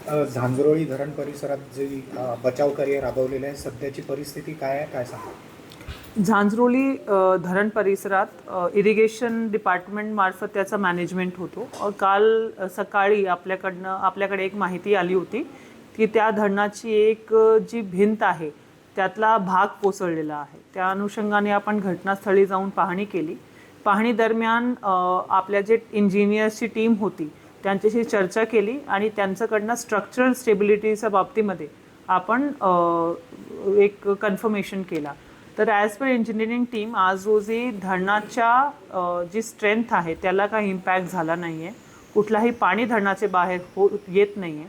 झांझरोळी धरण परिसरात जी बचाव कार्य राबवलेलं आहे, सध्याची परिस्थिती काय आहे, काय सांगा? झांझरोली धरण परिसरात इरिगेशन डिपार्टमेंटमार्फत त्याचा मॅनेजमेंट होतो. काल सकाळी आपल्याकडे एक माहिती आली होती की त्या धरणाची एक जी भिंत आहे त्यातला भाग कोसळलेला आहे. त्या अनुषंगाने आपण घटनास्थळी जाऊन पाहणी केली. पाहणी दरम्यान आपल्या जे इंजिनियर्सची टीम होती त्यांच्याशी चर्चा केली आणि त्यांच्याकडनं स्ट्रक्चरल स्टेबिलिटीच्या बाबतीमध्ये आपण एक कन्फर्मेशन केला. तर ॲज पर इंजिनिअरिंग टीम आज रोजी धरणाच्या जी स्ट्रेंथ आहे त्याला काही इम्पॅक्ट झाला नाही आहे. कुठलाही पाणी धरणाचे बाहेर येत नाही आहे.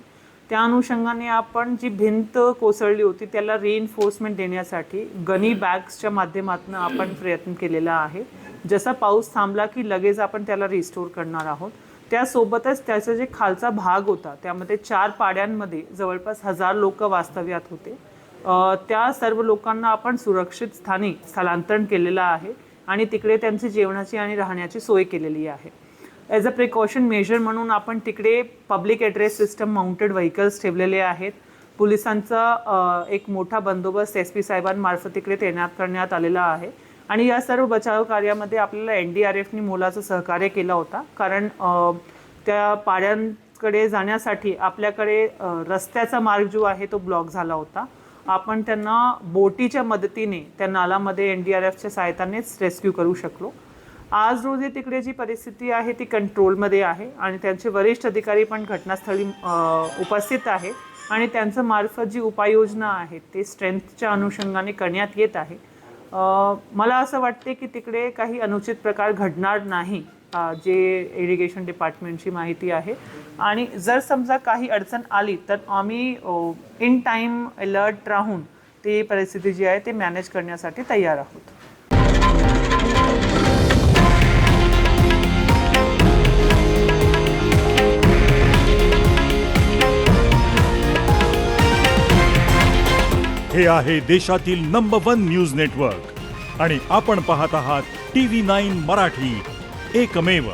त्या अनुषंगाने आपण जी भिंत कोसळली होती त्याला रिइन्फोर्समेंट देण्यासाठी गनी बॅग्सच्या माध्यमातून आपण प्रयत्न केलेला आहे. जसा पाऊस थांबला की लगेच आपण त्याला रिस्टोर करणार आहोत. त्यासोबतच त्याचा जे खालचा भाग होता त्यामध्ये 4 पाड्यांमध्ये जवळपास 1000 लोक वास्तव्यात होते. त्या सर्व लोकांना आपण सुरक्षित स्थानी स्थलांतरण केलेलं आहे आणि तिकडे त्यांची जेवणाची आणि राहण्याची सोय केलेली आहे. ॲज अ प्रिकॉशन मेजर म्हणून आपण तिकडे public address system mounted vehicles ठेवलेले आहेत. पोलिसांचा एक मोठा बंदोबस्त SP साहेबांमार्फत तिकडे तैनात करण्यात आलेला आहे. आणि या सर्व बचाव कार्यामध्ये आपल्याला NDRFनी मोलाचं सहकार्य केला होता. कारण त्या पाड्यांकडे जाण्यासाठी आपल्याकडे रस्त्याचा मार्ग जो आहे तो ब्लॉक झाला होता. आपण त्यांना बोटीच्या मदतीने त्या नालामध्ये NDRFच्या सहायतानेच रेस्क्यू करू शकलो. आज रोजी तिकडे जी परिस्थिती आहे ती कंट्रोलमध्ये आहे आणि त्यांचे वरिष्ठ अधिकारी पण घटनास्थळी उपस्थित आहे आणि त्यांचं मार्फत जी उपाययोजना आहेत ते स्ट्रेंथच्या अनुषंगाने करण्यात येत आहे. मला असं वाटते की तिकडे काही अनुचित प्रकार घडणार नाही, जे इरिगेशन डिपार्टमेंटची माहिती आहे. आणि जर समजा काही अडचण आली तर आम्ही इन टाईम अलर्ट राहून ती परिस्थिती जी आहे ते मॅनेज करण्यासाठी तयार आहोत. हे आहे देशातील नंबर 1 न्यूज नेटवर्क आणि आपण पाहत आहात TV9 मराठी, एकमेव.